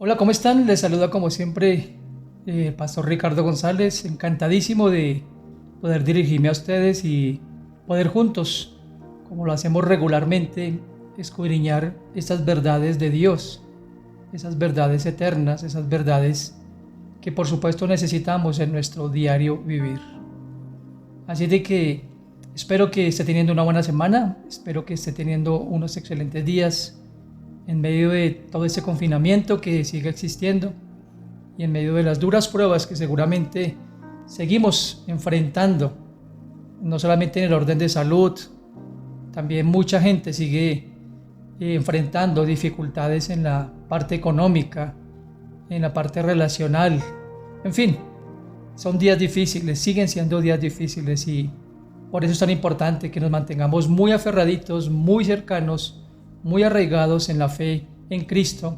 Hola, ¿cómo están? Les saluda como siempre Pastor Ricardo González, encantadísimo de poder dirigirme a ustedes y poder juntos, como lo hacemos regularmente, escudriñar estas verdades de Dios, esas verdades eternas, esas verdades que por supuesto necesitamos en nuestro diario vivir. Así de que espero que esté teniendo una buena semana, espero que esté teniendo unos excelentes días en medio de todo este confinamiento que sigue existiendo y en medio de las duras pruebas que seguramente seguimos enfrentando, no solamente en el orden de salud, también mucha gente sigue enfrentando dificultades en la parte económica, en la parte relacional, en fin, son días difíciles, siguen siendo días difíciles y por eso es tan importante que nos mantengamos muy aferraditos, muy cercanos, muy arraigados en la fe en Cristo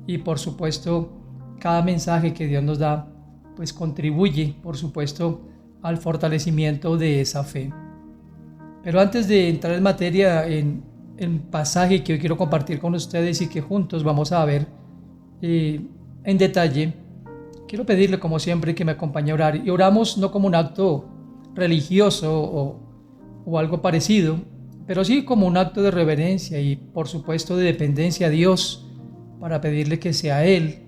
y por supuesto cada mensaje que Dios nos da pues contribuye por supuesto al fortalecimiento de esa fe. Pero antes de entrar en materia en el pasaje que hoy quiero compartir con ustedes y que juntos vamos a ver en detalle, quiero pedirle como siempre que me acompañe a orar. Y oramos no como un acto religioso o algo parecido, pero sí como un acto de reverencia y por supuesto de dependencia a Dios para pedirle que sea Él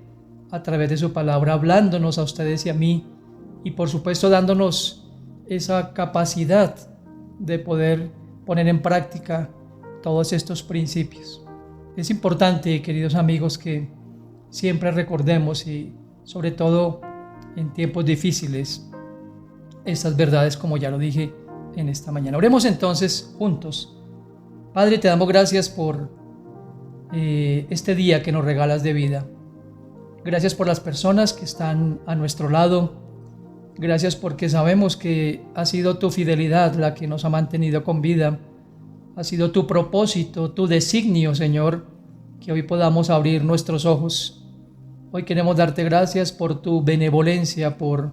a través de su palabra hablándonos a ustedes y a mí y por supuesto dándonos esa capacidad de poder poner en práctica todos estos principios. Es importante, queridos amigos, que siempre recordemos y sobre todo en tiempos difíciles estas verdades, como ya lo dije en esta mañana. Oremos entonces juntos. Padre, te damos gracias por este día que nos regalas de vida. Gracias por las personas que están a nuestro lado. Gracias porque sabemos que ha sido tu fidelidad la que nos ha mantenido con vida. Ha sido tu propósito, tu designio, Señor, que hoy podamos abrir nuestros ojos. Hoy queremos darte gracias por tu benevolencia, por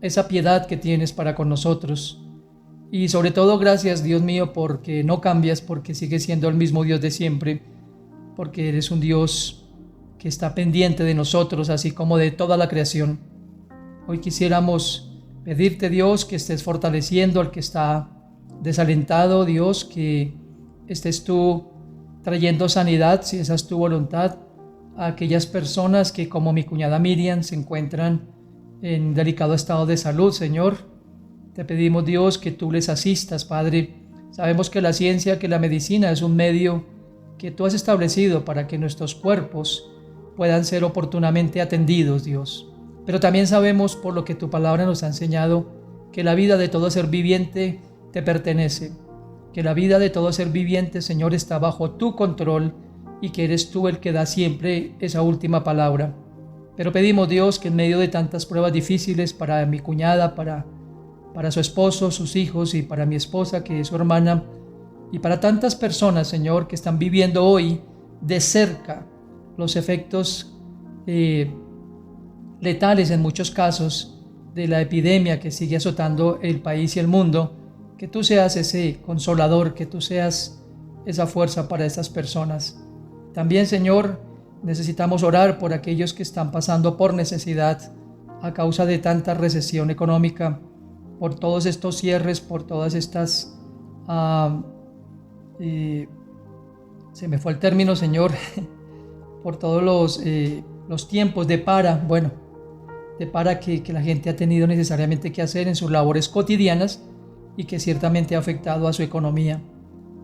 esa piedad que tienes para con nosotros. Y sobre todo gracias, Dios mío, porque no cambias, porque sigues siendo el mismo Dios de siempre, porque eres un Dios que está pendiente de nosotros, así como de toda la creación. Hoy quisiéramos pedirte, Dios, que estés fortaleciendo al que está desalentado, Dios, que estés tú trayendo sanidad, si esa es tu voluntad, a aquellas personas que, como mi cuñada Miriam, se encuentran en delicado estado de salud, Señor. Te pedimos, Dios, que tú les asistas, Padre. Sabemos que la ciencia, que la medicina es un medio que tú has establecido para que nuestros cuerpos puedan ser oportunamente atendidos, Dios. Pero también sabemos, por lo que tu palabra nos ha enseñado, que la vida de todo ser viviente te pertenece, que la vida de todo ser viviente, Señor, está bajo tu control y que eres tú el que da siempre esa última palabra. Pero pedimos, Dios, que en medio de tantas pruebas difíciles para mi cuñada, para su esposo, sus hijos y para mi esposa, que es su hermana, y para tantas personas, Señor, que están viviendo hoy de cerca los efectos letales en muchos casos de la epidemia que sigue azotando el país y el mundo, que tú seas ese consolador, que tú seas esa fuerza para estas personas. También, Señor, necesitamos orar por aquellos que están pasando por necesidad a causa de tanta recesión económica, por todos estos cierres, por todas estas... se me fue el término, Señor, por todos los tiempos de para, que la gente ha tenido necesariamente que hacer en sus labores cotidianas y que ciertamente ha afectado a su economía.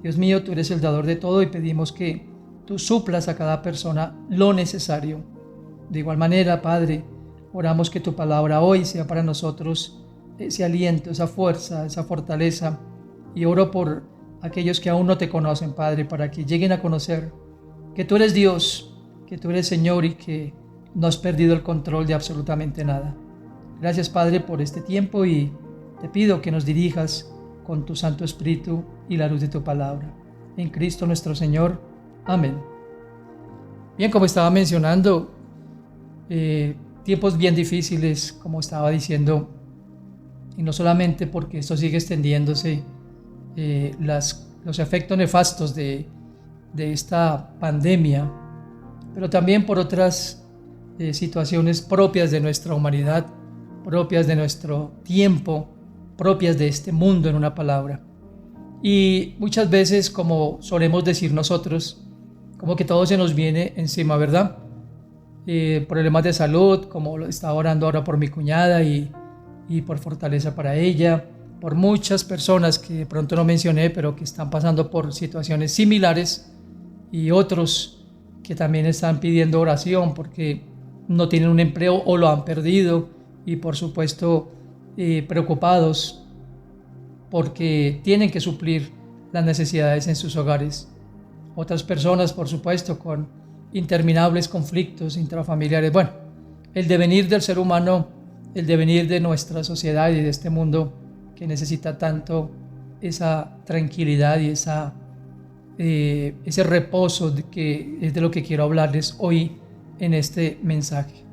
Dios mío, tú eres el dador de todo y pedimos que tú suplas a cada persona lo necesario. De igual manera, Padre, oramos que tu palabra hoy sea para nosotros ese aliento, esa fuerza, esa fortaleza. Y oro por aquellos que aún no te conocen, Padre, para que lleguen a conocer que tú eres Dios, que tú eres Señor y que no has perdido el control de absolutamente nada. Gracias, Padre, por este tiempo y te pido que nos dirijas con tu Santo Espíritu y la luz de tu palabra. En Cristo nuestro Señor. Amén. Bien, como estaba mencionando, tiempos bien difíciles, como estaba diciendo, y no solamente porque esto sigue extendiéndose, los efectos nefastos de esta pandemia, pero también por otras situaciones propias de nuestra humanidad, propias de nuestro tiempo, propias de este mundo, en una palabra. Y muchas veces, como solemos decir nosotros, como que todo se nos viene encima, ¿verdad? Problemas de salud, como lo estaba orando ahora por mi cuñada y por fortaleza para ella, por muchas personas que de pronto no mencioné, pero que están pasando por situaciones similares, y otros que también están pidiendo oración porque no tienen un empleo o lo han perdido, y por supuesto preocupados porque tienen que suplir las necesidades en sus hogares. Otras personas, por supuesto, con interminables conflictos intrafamiliares. Bueno, el devenir del ser humano, el devenir de nuestra sociedad y de este mundo que necesita tanto esa tranquilidad y ese reposo, que es de lo que quiero hablarles hoy en este mensaje.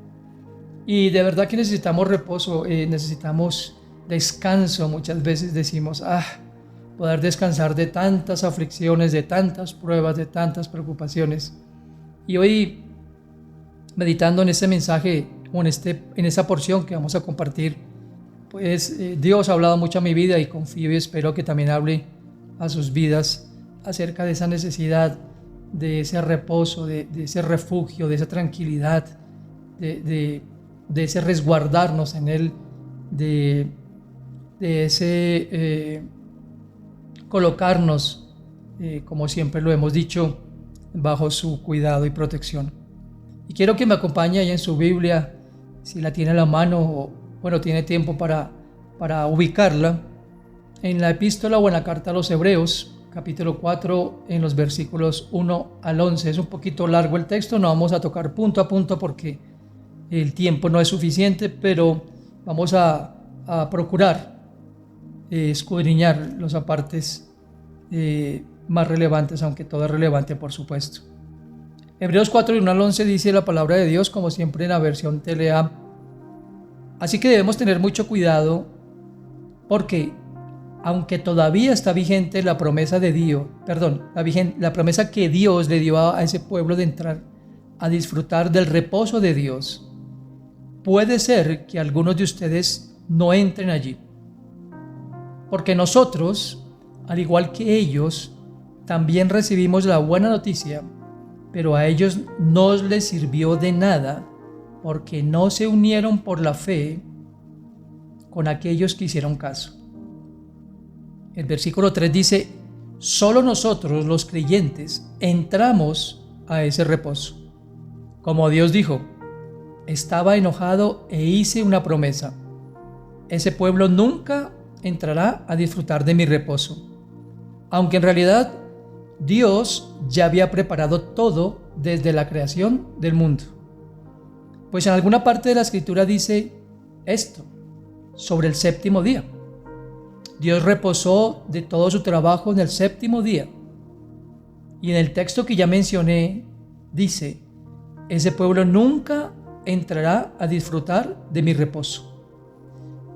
Y de verdad que necesitamos reposo, necesitamos descanso. Muchas veces decimos, poder descansar de tantas aflicciones, de tantas pruebas, de tantas preocupaciones. Y hoy, meditando en este mensaje, o en esa porción que vamos a compartir, pues Dios ha hablado mucho a mi vida, y confío y espero que también hable a sus vidas acerca de esa necesidad, de ese reposo, de ese refugio, de esa tranquilidad, de ese resguardarnos en Él, de ese colocarnos, como siempre lo hemos dicho, bajo su cuidado y protección. Y quiero que me acompañe ahí en su Biblia, si la tiene a la mano, o bueno, tiene tiempo para ubicarla, en la epístola o en la carta a los Hebreos, capítulo 4, en los versículos 1 al 11. Es un poquito largo el texto, no vamos a tocar punto a punto porque el tiempo no es suficiente, pero vamos a procurar escudriñar los apartes más relevantes, aunque todo es relevante, por supuesto. Hebreos 4, 1 al 11 dice la palabra de Dios, como siempre en la versión TLA. Así que debemos tener mucho cuidado, porque aunque todavía está vigente la promesa de Dios, la promesa que Dios le dio a ese pueblo de entrar a disfrutar del reposo de Dios, puede ser que algunos de ustedes no entren allí. Porque nosotros, al igual que ellos, también recibimos la buena noticia, pero a ellos no les sirvió de nada, porque no se unieron por la fe con aquellos que hicieron caso. El versículo 3 dice, solo nosotros los creyentes entramos a ese reposo. Como Dios dijo, estaba enojado e hice una promesa. Ese pueblo nunca entrará a disfrutar de mi reposo. Aunque en realidad Dios ya había preparado todo desde la creación del mundo. Pues en alguna parte de la escritura dice esto sobre el séptimo día. Dios reposó de todo su trabajo en el séptimo día. Y en el texto que ya mencioné dice, ese pueblo nunca entrará a disfrutar de mi reposo.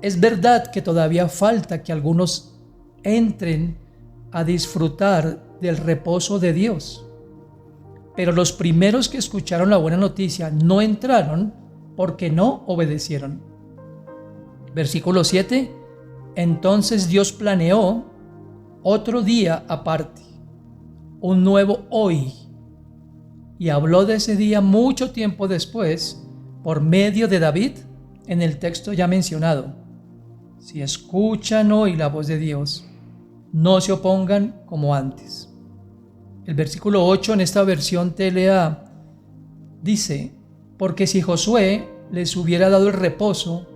Es verdad que todavía falta que algunos entren a disfrutar del reposo de Dios, pero los primeros que escucharon la buena noticia no entraron porque no obedecieron. Versículo 7, entonces Dios planeó otro día aparte, un nuevo hoy, y habló de ese día mucho tiempo después por medio de David en el texto ya mencionado. Si escuchan hoy la voz de Dios, no se opongan como antes. El versículo 8 en esta versión TLA dice, porque si Josué les hubiera dado el reposo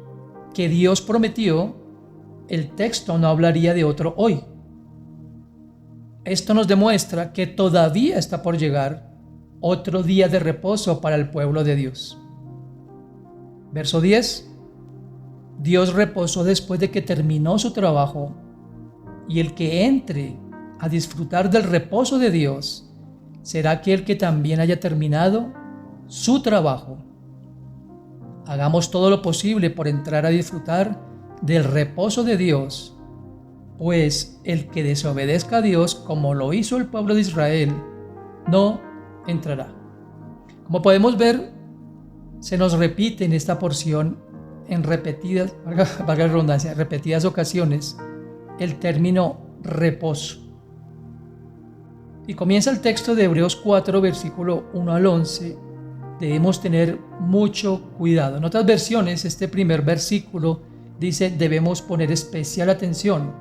que Dios prometió, el texto no hablaría de otro hoy. Esto nos demuestra que todavía está por llegar otro día de reposo para el pueblo de Dios. Verso 10. Dios reposó después de que terminó su trabajo, y el que entre a disfrutar del reposo de Dios será aquel que también haya terminado su trabajo. Hagamos todo lo posible por entrar a disfrutar del reposo de Dios, pues el que desobedezca a Dios, como lo hizo el pueblo de Israel, no entrará. Como podemos ver, se nos repite en esta porción en repetidas, valga la redundancia, repetidas ocasiones el término reposo. Y comienza el texto de Hebreos 4, versículo 1 al 11. Debemos tener mucho cuidado. En otras versiones, este primer versículo dice debemos poner especial atención.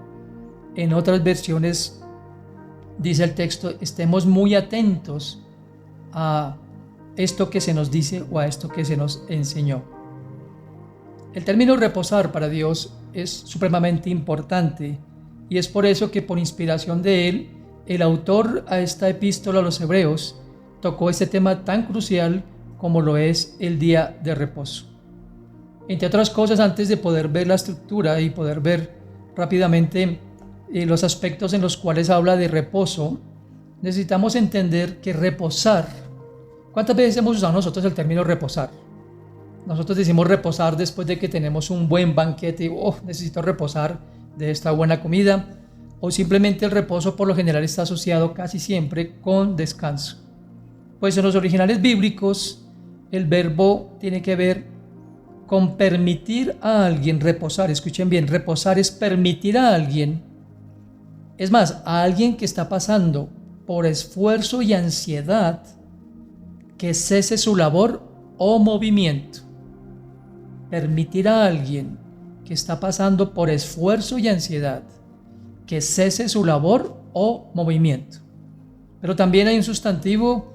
En otras versiones dice el texto estemos muy atentos a esto que se nos dice o a esto que se nos enseñó. El término reposar para Dios es supremamente importante y es por eso que por inspiración de él, el autor a esta epístola a los Hebreos tocó este tema tan crucial como lo es el día de reposo. Entre otras cosas, antes de poder ver la estructura y poder ver rápidamente los aspectos en los cuales habla de reposo, necesitamos entender que reposar, ¿cuántas veces hemos usado nosotros el término reposar? Nosotros decimos reposar después de que tenemos un buen banquete y necesito reposar de esta buena comida, o simplemente el reposo por lo general está asociado casi siempre con descanso. Pues en los originales bíblicos el verbo tiene que ver con permitir a alguien reposar. Escuchen bien, reposar es permitir a alguien, es más, a alguien que está pasando por esfuerzo y ansiedad, que cese su labor o movimiento. Permitir a alguien que está pasando por esfuerzo y ansiedad que cese su labor o movimiento. Pero también hay un sustantivo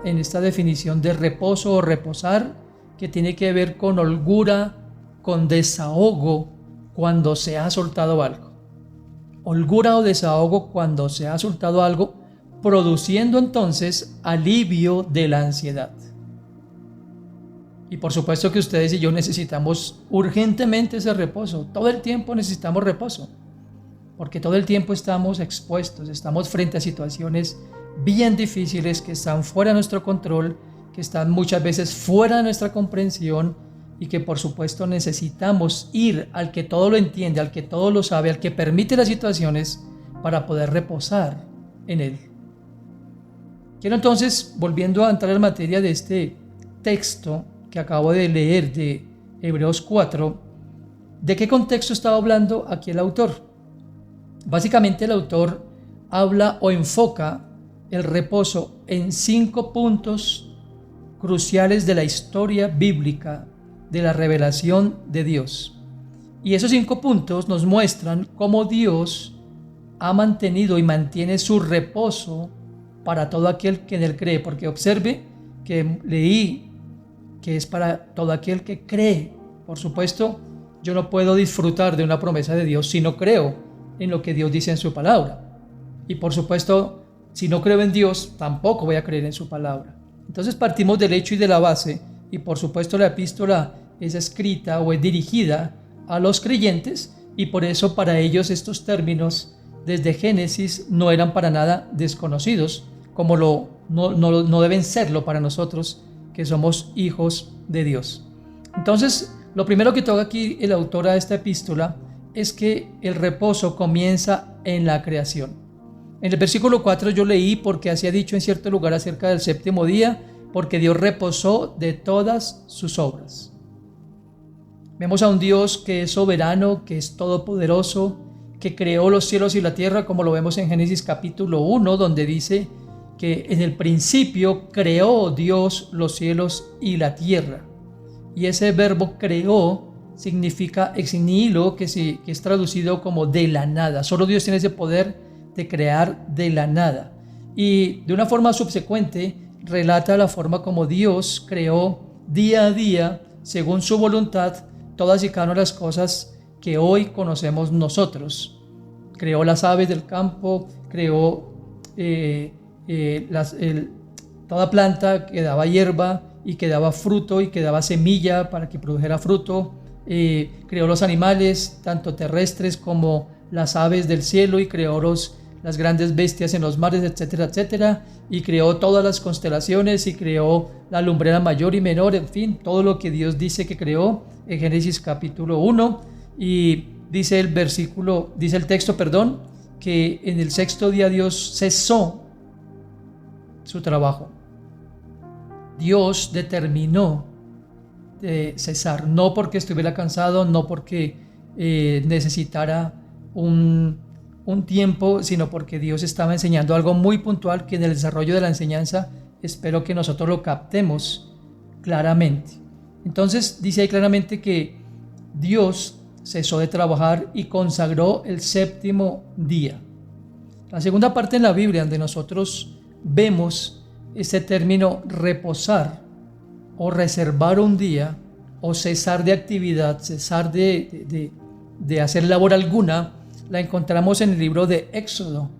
en esta definición de reposo o reposar que tiene que ver con holgura, con desahogo cuando se ha soltado algo. Holgura o desahogo cuando se ha soltado algo, produciendo entonces alivio de la ansiedad. Y por supuesto que ustedes y yo necesitamos urgentemente ese reposo. Todo el tiempo necesitamos reposo, porque todo el tiempo estamos expuestos, estamos frente a situaciones bien difíciles que están fuera de nuestro control, que están muchas veces fuera de nuestra comprensión y que por supuesto necesitamos ir al que todo lo entiende, al que todo lo sabe, al que permite las situaciones para poder reposar en él. Quiero entonces, volviendo a entrar en materia de este texto que acabo de leer de Hebreos 4, ¿de qué contexto estaba hablando aquí el autor? Básicamente el autor habla o enfoca el reposo en 5 puntos cruciales de la historia bíblica de la revelación de Dios. Y esos 5 puntos nos muestran cómo Dios ha mantenido y mantiene su reposo para todo aquel que en él cree, porque observe que leí que es para todo aquel que cree. Por supuesto, yo no puedo disfrutar de una promesa de Dios si no creo en lo que Dios dice en su palabra. Y por supuesto, si no creo en Dios, tampoco voy a creer en su palabra. Entonces partimos del hecho y de la base, y por supuesto la epístola es escrita o es dirigida a los creyentes, y por eso para ellos estos términos desde Génesis no eran para nada desconocidos, como no deben serlo para nosotros que somos hijos de Dios. Entonces, lo primero que toca aquí el autor a esta epístola es que el reposo comienza en la creación. En el versículo 4 yo leí porque así ha dicho en cierto lugar acerca del séptimo día, porque Dios reposó de todas sus obras. Vemos a un Dios que es soberano, que es todopoderoso, que creó los cielos y la tierra, como lo vemos en Génesis capítulo 1, donde dice que en el principio creó Dios los cielos y la tierra. Y ese verbo creó significa ex nihilo, que es traducido como de la nada. Solo Dios tiene ese poder de crear de la nada. Y de una forma subsecuente relata la forma como Dios creó día a día, según su voluntad, todas y cada una de las cosas que hoy conocemos nosotros. Creó las aves del campo, creó toda planta que daba hierba y que daba fruto y que daba semilla para que produjera fruto. Creó los animales, tanto terrestres como las aves del cielo, y creó las grandes bestias en los mares, etcétera, etcétera, y creó todas las constelaciones y creó la lumbrera mayor y menor, en fin, todo lo que Dios dice que creó en Génesis capítulo 1. Y dice el texto, que en el sexto día Dios cesó su trabajo. Dios determinó de cesar, no porque estuviera cansado, no porque necesitara un tiempo, sino porque Dios estaba enseñando algo muy puntual que en el desarrollo de la enseñanza espero que nosotros lo captemos claramente. Entonces dice ahí claramente que Dios cesó de trabajar y consagró el séptimo día. La segunda parte en la Biblia donde nosotros vemos este término reposar o reservar un día o cesar de actividad, cesar de hacer labor alguna, la encontramos en el libro de Éxodo.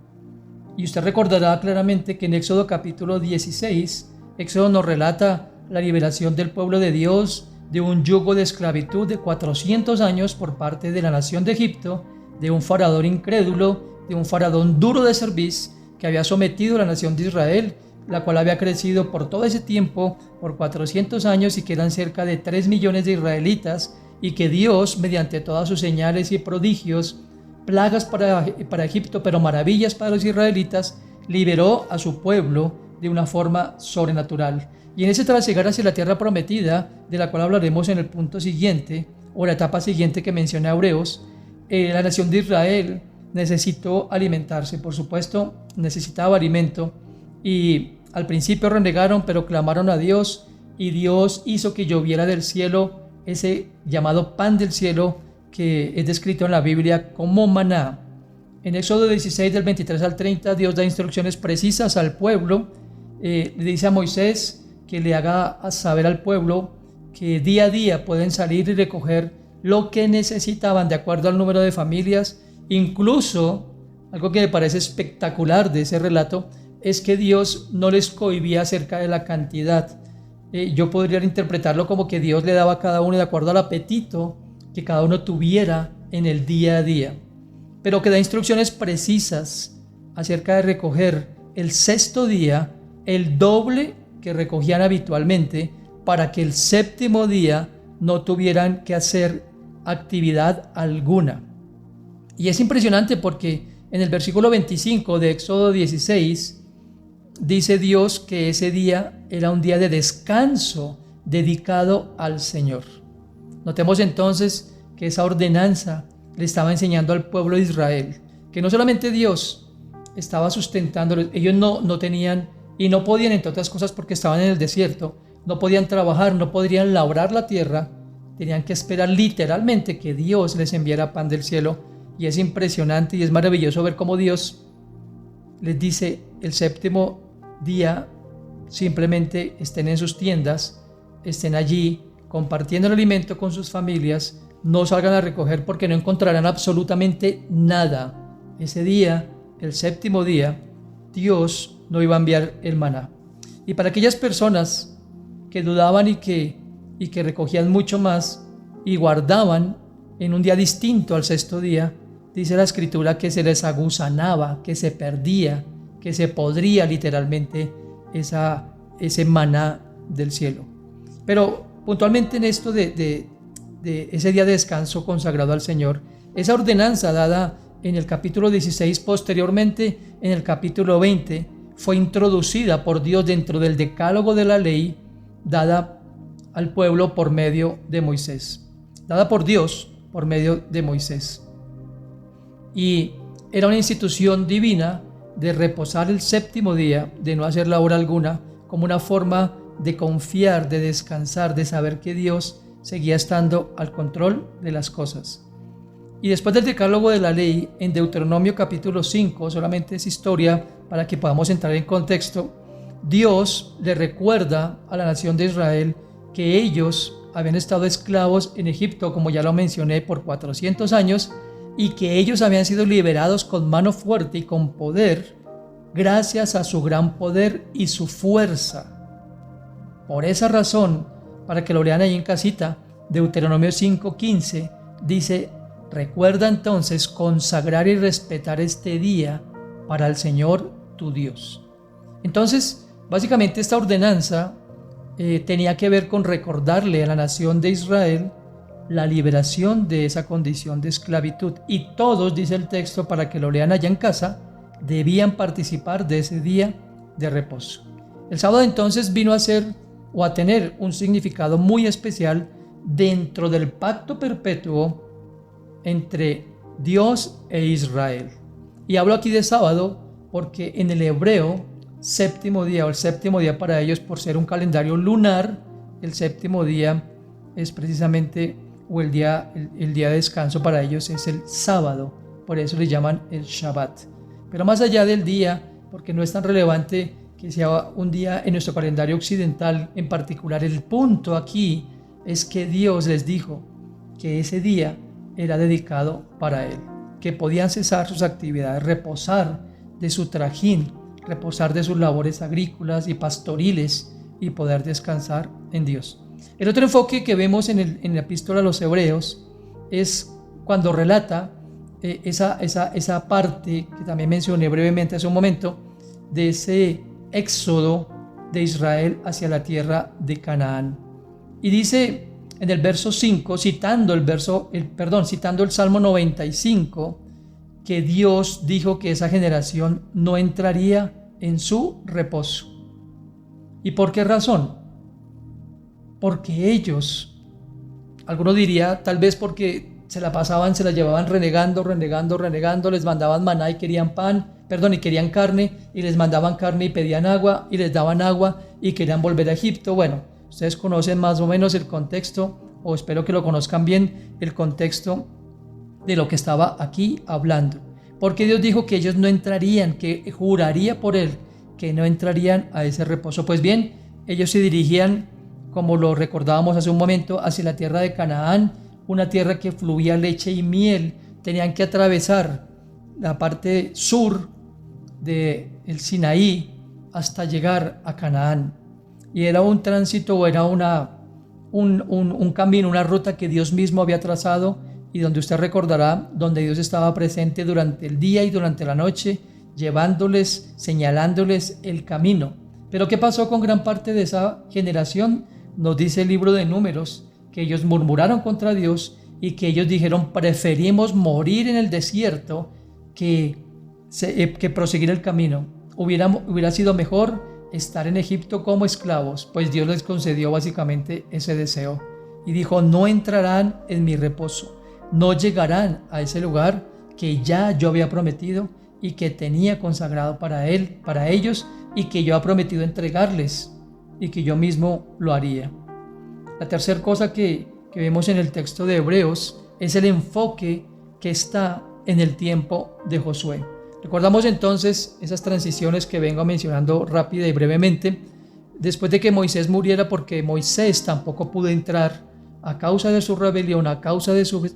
Y usted recordará claramente que en Éxodo capítulo 16, Éxodo nos relata la liberación del pueblo de Dios de un yugo de esclavitud de 400 años por parte de la nación de Egipto, de un faraón incrédulo, de un faraón duro de cerviz que había sometido a la nación de Israel, la cual había crecido por todo ese tiempo, por 400 años, y que eran cerca de 3 millones de israelitas, y que Dios, mediante todas sus señales y prodigios, plagas para Egipto, pero maravillas para los israelitas, liberó a su pueblo de una forma sobrenatural. Y en ese trasegar hacia la tierra prometida, de la cual hablaremos en el punto siguiente, o la etapa siguiente que menciona Hebreos, la nación de Israel necesitó alimentarse, por supuesto, necesitaba alimento, y al principio renegaron, pero clamaron a Dios, y Dios hizo que lloviera del cielo ese llamado pan del cielo, que es descrito en la Biblia como maná. En Éxodo 16, del 23 al 30, Dios da instrucciones precisas al pueblo. Le dice a Moisés que le haga saber al pueblo que día a día pueden salir y recoger lo que necesitaban de acuerdo al número de familias. Incluso, algo que me parece espectacular de ese relato, es que Dios no les cohibía acerca de la cantidad. Yo podría interpretarlo como que Dios le daba a cada uno de acuerdo al apetito que cada uno tuviera en el día a día, pero que da instrucciones precisas acerca de recoger el sexto día el doble que recogían habitualmente, para que el séptimo día no tuvieran que hacer actividad alguna. Y es impresionante porque en el versículo 25 de Éxodo 16 dice Dios que ese día era un día de descanso dedicado al Señor. Notemos entonces que esa ordenanza le estaba enseñando al pueblo de Israel que no solamente Dios estaba sustentándolos, ellos no tenían y no podían, entre otras cosas porque estaban en el desierto, no podían trabajar, no podrían labrar la tierra, tenían que esperar literalmente que Dios les enviara pan del cielo. Y es impresionante y es maravilloso ver cómo Dios les dice: el séptimo día simplemente estén en sus tiendas, estén allí compartiendo el alimento con sus familias, no salgan a recoger porque no encontrarán absolutamente nada. Ese día, el séptimo día, Dios no iba a enviar el maná. Y para aquellas personas que dudaban y que recogían mucho más y guardaban en un día distinto al sexto día, dice la Escritura que se les agusanaba, que se perdía, que se podría literalmente ese maná del cielo. Pero puntualmente en esto de ese día de descanso consagrado al Señor, esa ordenanza dada en el capítulo 16, posteriormente en el capítulo 20, fue introducida por Dios dentro del decálogo de la ley dada al pueblo por medio de Moisés. Dada por Dios por medio de Moisés. Y era una institución divina de reposar el séptimo día, de no hacer labor alguna, como una forma de confiar, de descansar, de saber que Dios seguía estando al control de las cosas. Y después del decálogo de la ley, en Deuteronomio capítulo 5, solamente es historia para que podamos entrar en contexto, Dios le recuerda a la nación de Israel que ellos habían estado esclavos en Egipto, como ya lo mencioné, por 400 años, y que ellos habían sido liberados con mano fuerte y con poder, gracias a su gran poder y su fuerza. Por esa razón, para que lo lean ahí en casita, Deuteronomio 5:15 dice: recuerda entonces consagrar y respetar este día para el Señor tu Dios. Entonces, básicamente esta ordenanza tenía que ver con recordarle a la nación de Israel la liberación de esa condición de esclavitud. Y todos, dice el texto, para que lo lean allá en casa, debían participar de ese día de reposo. El sábado entonces vino a ser o a tener un significado muy especial dentro del pacto perpetuo entre Dios e Israel. Y hablo aquí de sábado porque en el hebreo, séptimo día o el séptimo día para ellos, por ser un calendario lunar, el séptimo día es precisamente, o el día de descanso para ellos es el sábado, por eso le llaman el Shabbat. Pero más allá del día, porque no es tan relevante que sea un día en nuestro calendario occidental en particular, el punto aquí es que Dios les dijo que ese día era dedicado para Él, que podían cesar sus actividades, reposar de su trajín, reposar de sus labores agrícolas y pastoriles y poder descansar en Dios. El otro enfoque que vemos en la epístola a los Hebreos es cuando relata esa parte que también mencioné brevemente hace un momento, de ese éxodo de Israel hacia la tierra de Canaán. Y dice en el verso 5, citando el Salmo 95, que Dios dijo que esa generación no entraría en su reposo. ¿Y por qué razón? Porque ellos, alguno diría, tal vez porque se la llevaban renegando, les mandaban maná y querían y querían carne, y les mandaban carne y pedían agua, y les daban agua y querían volver a Egipto. Bueno, ustedes conocen más o menos el contexto, o espero que lo conozcan bien, el contexto de lo que estaba aquí hablando. Porque Dios dijo que ellos no entrarían, que juraría por Él, que no entrarían a ese reposo. Pues bien, ellos se dirigían, como lo recordábamos hace un momento, hacia la tierra de Canaán, una tierra que fluía leche y miel. Tenían que atravesar la parte sur del Sinaí hasta llegar a Canaán. Y era un tránsito, o era un camino, una ruta que Dios mismo había trazado, y donde usted recordará, donde Dios estaba presente durante el día y durante la noche, llevándoles, señalándoles el camino. Pero ¿qué pasó con gran parte de esa generación? Nos dice el libro de Números que ellos murmuraron contra Dios y que ellos dijeron: preferimos morir en el desierto que proseguir el camino. Hubiera sido mejor estar en Egipto como esclavos, pues Dios les concedió básicamente ese deseo y dijo: no entrarán en mi reposo, no llegarán a ese lugar que ya yo había prometido y que tenía consagrado para ellos, y que yo he prometido entregarles, y que yo mismo lo haría. La tercera cosa que vemos en el texto de Hebreos es el enfoque que está en el tiempo de Josué. Recordamos entonces esas transiciones que vengo mencionando rápida y brevemente. Después de que Moisés muriera, porque Moisés tampoco pudo entrar a causa de su rebelión, a causa de su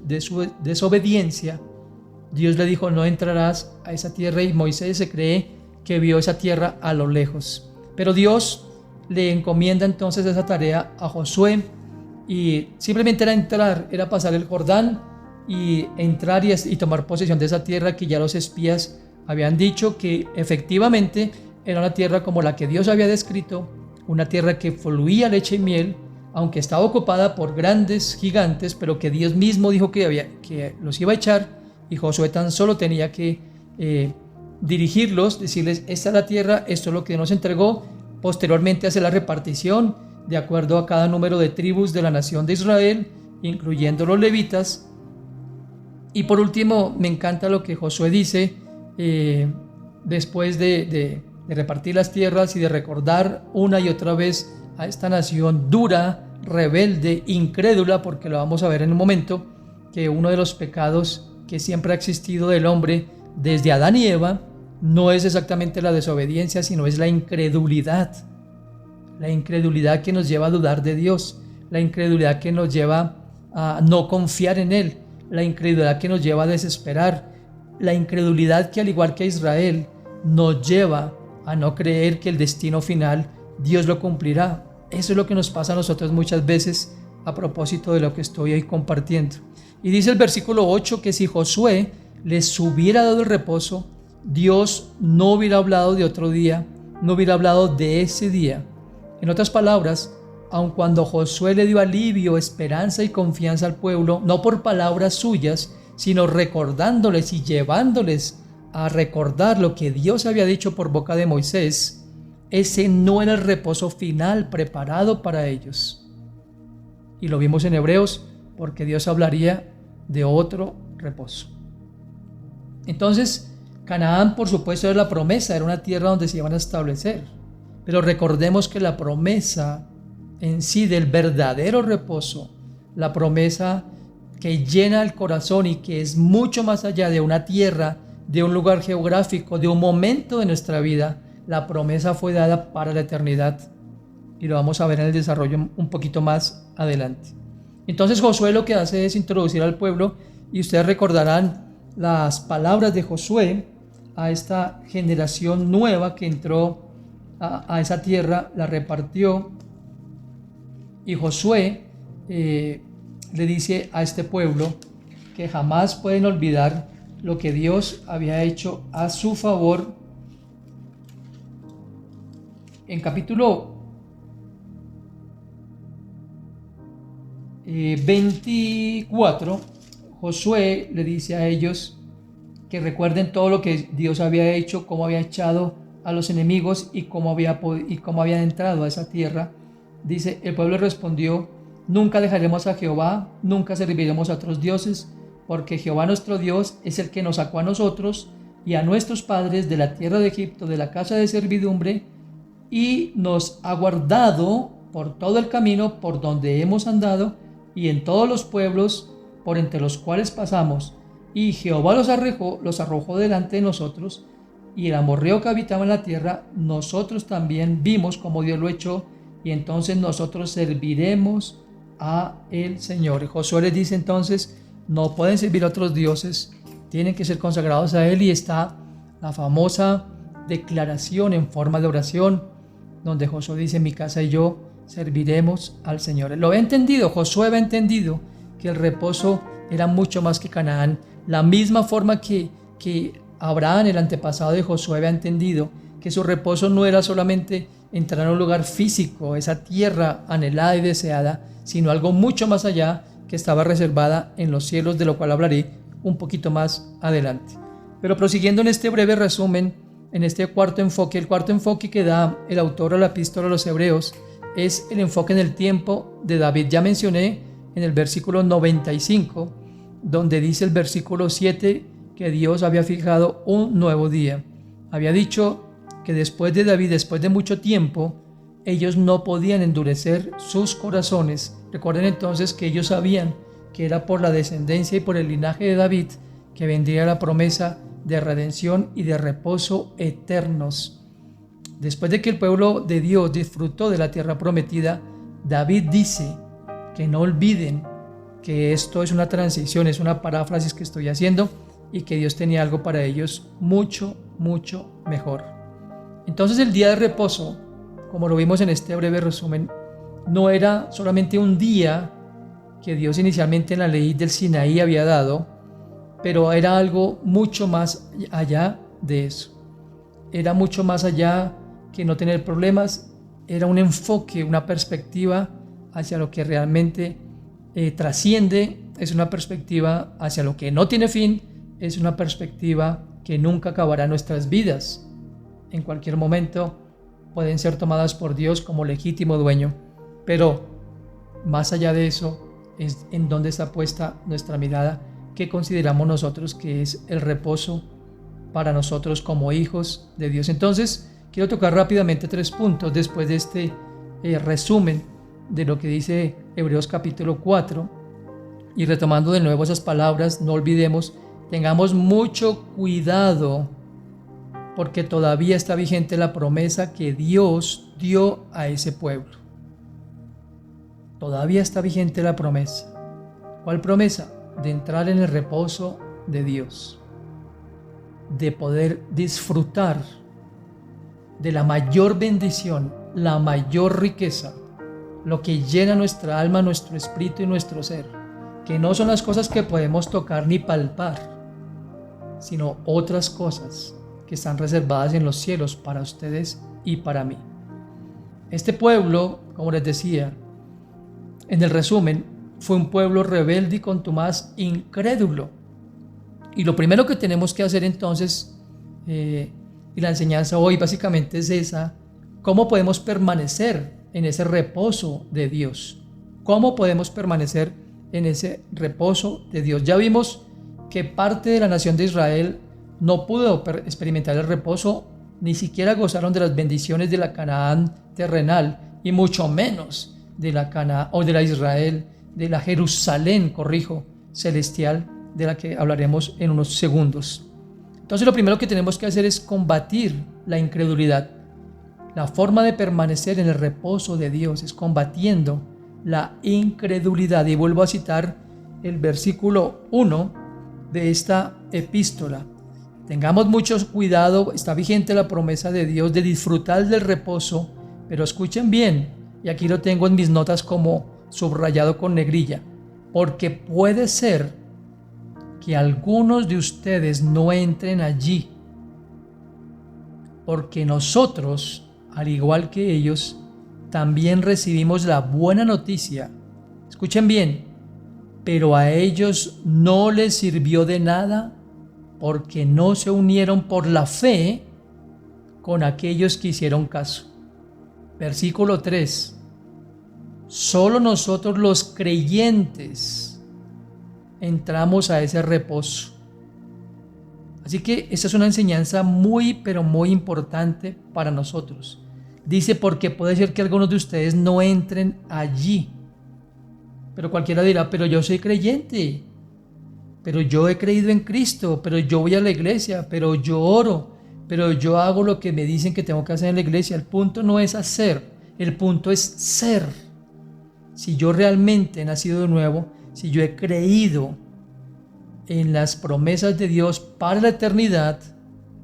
desobediencia, Dios le dijo: no entrarás a esa tierra, y Moisés se cree que vio esa tierra a lo lejos. Pero Dios le encomienda entonces esa tarea a Josué, y simplemente era pasar el Jordán y entrar y tomar posesión de esa tierra que ya los espías habían dicho que efectivamente era una tierra como la que Dios había descrito, una tierra que fluía leche y miel, aunque estaba ocupada por grandes gigantes, pero que Dios mismo dijo que los iba a echar, y Josué tan solo tenía que dirigirlos, decirles: esta es la tierra, esto es lo que nos entregó. Posteriormente hace la repartición de acuerdo a cada número de tribus de la nación de Israel, incluyendo los levitas. Y por último, me encanta lo que Josué dice después de repartir las tierras y de recordar una y otra vez a esta nación dura, rebelde, incrédula, porque lo vamos a ver en un momento, que uno de los pecados que siempre ha existido del hombre desde Adán y Eva no es exactamente la desobediencia, sino es la incredulidad. La incredulidad que nos lleva a dudar de Dios, la incredulidad que nos lleva a no confiar en Él, la incredulidad que nos lleva a desesperar, la incredulidad que, al igual que a Israel, nos lleva a no creer que el destino final Dios lo cumplirá. Eso es lo que nos pasa a nosotros muchas veces, a propósito de lo que estoy hoy compartiendo. Y dice el versículo 8 que si Josué les hubiera dado el reposo, Dios no hubiera hablado de otro día, no hubiera hablado de ese día. En otras palabras, aun cuando Josué le dio alivio, esperanza y confianza al pueblo, no por palabras suyas, sino recordándoles y llevándoles a recordar lo que Dios había dicho por boca de Moisés, ese no era el reposo final preparado para ellos. Y lo vimos en Hebreos, porque Dios hablaría de otro reposo. Entonces, Canaán, por supuesto, era la promesa, era una tierra donde se iban a establecer. Pero recordemos que la promesa en sí del verdadero reposo, la promesa que llena el corazón y que es mucho más allá de una tierra, de un lugar geográfico, de un momento de nuestra vida, la promesa fue dada para la eternidad. Y lo vamos a ver en el desarrollo un poquito más adelante. Entonces Josué lo que hace es introducir al pueblo, y ustedes recordarán las palabras de Josué a esta generación nueva que entró a esa tierra, la repartió, y Josué le dice a este pueblo que jamás pueden olvidar lo que Dios había hecho a su favor. En capítulo 24, Josué le dice a ellos que recuerden todo lo que Dios había hecho, cómo había echado a los enemigos y cómo habían entrado a esa tierra. Dice, el pueblo respondió: nunca dejaremos a Jehová, nunca serviremos a otros dioses, porque Jehová nuestro Dios es el que nos sacó a nosotros y a nuestros padres de la tierra de Egipto, de la casa de servidumbre, y nos ha guardado por todo el camino por donde hemos andado y en todos los pueblos por entre los cuales pasamos. Y Jehová los arrojó delante de nosotros, y el amorreo que habitaba en la tierra, nosotros también vimos como Dios lo echó, y entonces nosotros serviremos a el Señor. Y Josué les dice entonces, no pueden servir a otros dioses, tienen que ser consagrados a Él, y está la famosa declaración en forma de oración, donde Josué dice, mi casa y yo serviremos al Señor. Lo había entendido, Josué había entendido que el reposo era mucho más que Canaán. La misma forma que Abraham, el antepasado de Josué, había entendido que su reposo no era solamente entrar a un lugar físico, esa tierra anhelada y deseada, sino algo mucho más allá que estaba reservada en los cielos, de lo cual hablaré un poquito más adelante. Pero prosiguiendo en este breve resumen, en este cuarto enfoque, el cuarto enfoque que da el autor a la epístola a los Hebreos es el enfoque en el tiempo de David. Ya mencioné en el versículo 95, donde dice el versículo 7 que Dios había fijado un nuevo día. Había dicho que después de David, después de mucho tiempo, ellos no podían endurecer sus corazones. Recuerden entonces que ellos sabían que era por la descendencia y por el linaje de David que vendría la promesa de redención y de reposo eternos. Después de que el pueblo de Dios disfrutó de la tierra prometida, David dice que no olviden que esto es una transición, es una paráfrasis que estoy haciendo, y que Dios tenía algo para ellos mucho, mucho mejor. Entonces el día de reposo, como lo vimos en este breve resumen, no era solamente un día que Dios inicialmente en la ley del Sinaí había dado, pero era algo mucho más allá de eso. Era mucho más allá que no tener problemas, era un enfoque, una perspectiva hacia lo que realmente trasciende, es una perspectiva hacia lo que no tiene fin, es una perspectiva que nunca acabará en nuestras vidas. En cualquier momento pueden ser tomadas por Dios como legítimo dueño, pero más allá de eso es en donde está puesta nuestra mirada, que consideramos nosotros que es el reposo para nosotros como hijos de Dios. Entonces quiero tocar rápidamente 3 puntos después de este resumen de lo que dice Hebreos capítulo 4, y retomando de nuevo esas palabras, no olvidemos, tengamos mucho cuidado, porque todavía está vigente la promesa que Dios dio a ese pueblo. Todavía está vigente la promesa. ¿Cuál promesa? De entrar en el reposo de Dios, de poder disfrutar de la mayor bendición, la mayor riqueza, lo que llena nuestra alma, nuestro espíritu y nuestro ser, que no son las cosas que podemos tocar ni palpar, sino otras cosas que están reservadas en los cielos para ustedes y para mí. Este pueblo, como les decía en el resumen, fue un pueblo rebelde y contumaz, incrédulo. Y lo primero que tenemos que hacer entonces, y la enseñanza hoy básicamente es esa, ¿Cómo podemos permanecer en ese reposo de Dios? ¿Cómo podemos permanecer en ese reposo de Dios? Ya vimos que parte de la nación de Israel no pudo experimentar el reposo, ni siquiera gozaron de las bendiciones de la Canaán terrenal, y mucho menos de la Canaán o de la Israel, de la Jerusalén, celestial, de la que hablaremos en unos segundos. Entonces lo primero que tenemos que hacer es combatir la incredulidad. La forma de permanecer en el reposo de Dios es combatiendo la incredulidad. Y vuelvo a citar el versículo 1 de esta epístola. Tengamos mucho cuidado, está vigente la promesa de Dios de disfrutar del reposo, pero escuchen bien, y aquí lo tengo en mis notas como subrayado con negrilla, porque puede ser que algunos de ustedes no entren allí, porque nosotros, al igual que ellos, también recibimos la buena noticia. Escuchen bien, pero a ellos no les sirvió de nada porque no se unieron por la fe con aquellos que hicieron caso. Versículo 3. Solo nosotros los creyentes entramos a ese reposo. Así que esta es una enseñanza muy, pero muy importante para nosotros. Dice, porque puede ser que algunos de ustedes no entren allí. Pero cualquiera dirá, pero yo soy creyente, pero yo he creído en Cristo, pero yo voy a la iglesia, pero yo oro, pero yo hago lo que me dicen que tengo que hacer en la iglesia. El punto no es hacer, el punto es ser. Si yo realmente he nacido de nuevo, si yo he creído en las promesas de Dios para la eternidad,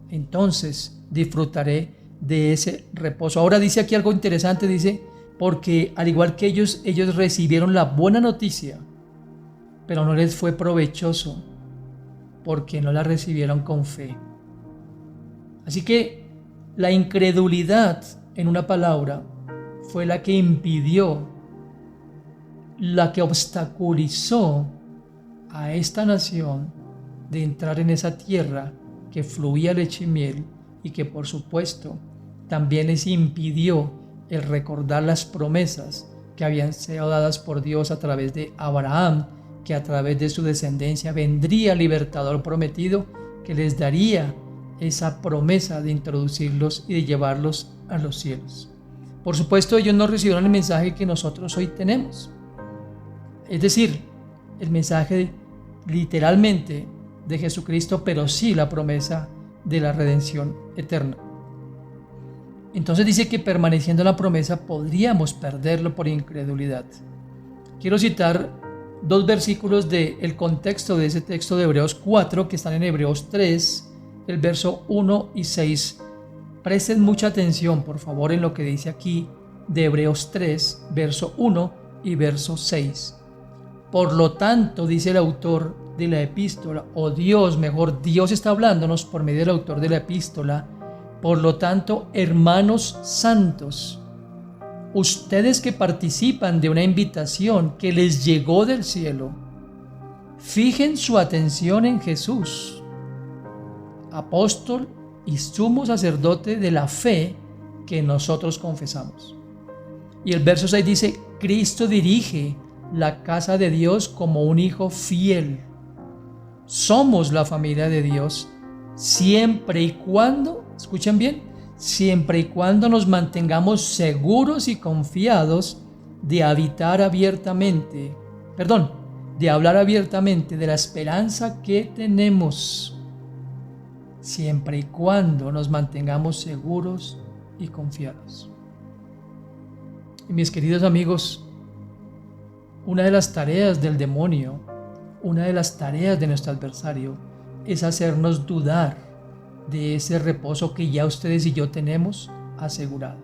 entonces disfrutaré de ese reposo. Ahora dice aquí algo interesante, dice, porque al igual que ellos recibieron la buena noticia, pero no les fue provechoso, porque no la recibieron con fe. Así que la incredulidad, en una palabra, fue la que impidió, la que obstaculizó a esta nación de entrar en esa tierra que fluía leche y miel, y que por supuesto también les impidió el recordar las promesas que habían sido dadas por Dios a través de Abraham, que a través de su descendencia vendría el libertador prometido, que les daría esa promesa de introducirlos y de llevarlos a los cielos. Por supuesto, ellos no recibieron el mensaje que nosotros hoy tenemos, es decir, el mensaje literalmente de Jesucristo, pero sí la promesa de la redención eterna. Entonces dice que permaneciendo en la promesa podríamos perderlo por incredulidad. Quiero citar dos versículos del contexto de ese texto de Hebreos 4 que están en Hebreos 3, el verso 1 y 6. Presten mucha atención, por favor, en lo que dice aquí de Hebreos 3, verso 1 y verso 6. Por lo tanto, dice el autor de la epístola, o Dios está hablándonos por medio del autor de la epístola. Por lo tanto, hermanos santos, ustedes que participan de una invitación que les llegó del cielo, fijen su atención en Jesús, apóstol y sumo sacerdote de la fe que nosotros confesamos. Y el verso 6 dice, Cristo dirige la casa de Dios como un hijo fiel. Somos la familia de Dios siempre y cuando, escuchen bien, siempre y cuando nos mantengamos seguros y confiados de hablar abiertamente de la esperanza que tenemos. Siempre y cuando nos mantengamos seguros y confiados. Y mis queridos amigos, una de las tareas del demonio, una de las tareas de nuestro adversario, es hacernos dudar de ese reposo que ya ustedes y yo tenemos asegurado.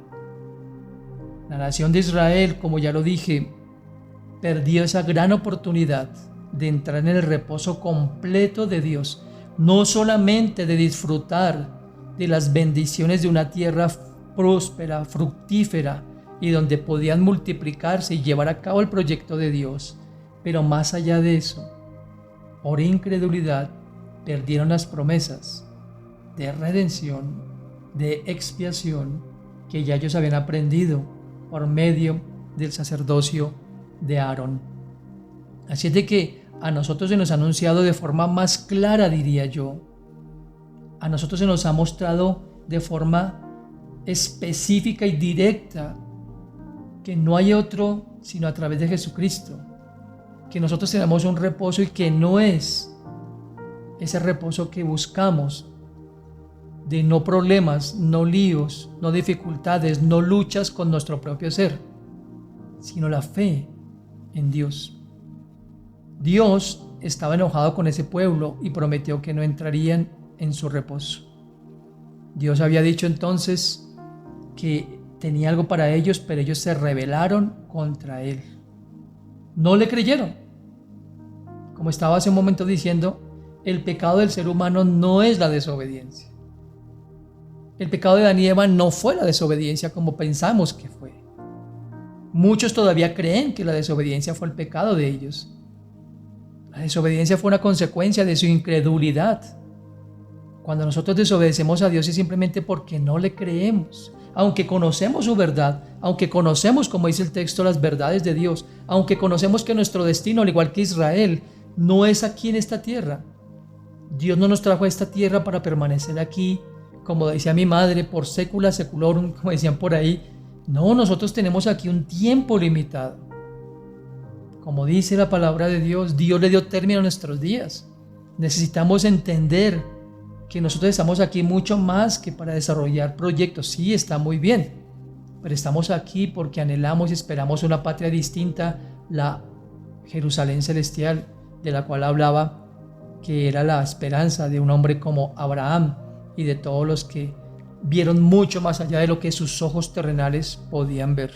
La nación de Israel, como ya lo dije, perdió esa gran oportunidad de entrar en el reposo completo de Dios, no solamente de disfrutar de las bendiciones de una tierra próspera, fructífera, y donde podían multiplicarse y llevar a cabo el proyecto de Dios, pero más allá de eso, por incredulidad, perdieron las promesas de redención, de expiación que ya ellos habían aprendido por medio del sacerdocio de Aarón. Así es de que a nosotros se nos ha anunciado de forma más clara, diría yo. A nosotros se nos ha mostrado de forma específica y directa que no hay otro sino a través de Jesucristo, que nosotros tenemos un reposo y que no es ese reposo que buscamos de no problemas, no líos, no dificultades, no luchas con nuestro propio ser, sino la fe en Dios. Dios estaba enojado con ese pueblo y prometió que no entrarían en su reposo. Dios había dicho entonces que tenía algo para ellos, pero ellos se rebelaron contra él. No le creyeron. Como estaba hace un momento diciendo, el pecado del ser humano no es la desobediencia. El pecado de Adán y Eva no fue la desobediencia como pensamos que fue. Muchos todavía creen que la desobediencia fue el pecado de ellos. La desobediencia fue una consecuencia de su incredulidad. Cuando nosotros desobedecemos a Dios es simplemente porque no le creemos. Aunque conocemos su verdad, aunque conocemos, como dice el texto, las verdades de Dios, aunque conocemos que nuestro destino, al igual que Israel, no es aquí en esta tierra. Dios no nos trajo a esta tierra para permanecer aquí, como decía mi madre, por sécula seculorum, como decían por ahí. No, nosotros tenemos aquí un tiempo limitado. Como dice la palabra de Dios, Dios le dio término a nuestros días. Necesitamos entender que nosotros estamos aquí mucho más que para desarrollar proyectos. Sí, está muy bien, pero estamos aquí porque anhelamos y esperamos una patria distinta, la Jerusalén celestial, de la cual hablaba, que era la esperanza de un hombre como Abraham y de todos los que vieron mucho más allá de lo que sus ojos terrenales podían ver.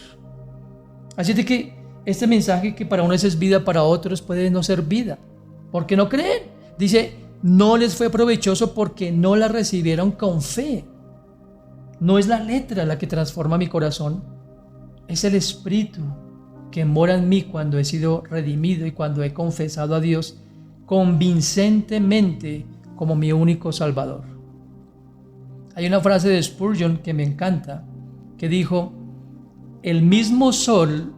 Así de que este mensaje, que para unos es vida, para otros puede no ser vida, porque no creen. Dice, no les fue provechoso porque no la recibieron con fe. No es la letra la que transforma mi corazón, es el Espíritu que mora en mí cuando he sido redimido y cuando he confesado a Dios convincentemente como mi único Salvador. Hay una frase de Spurgeon que me encanta, que dijo, el mismo sol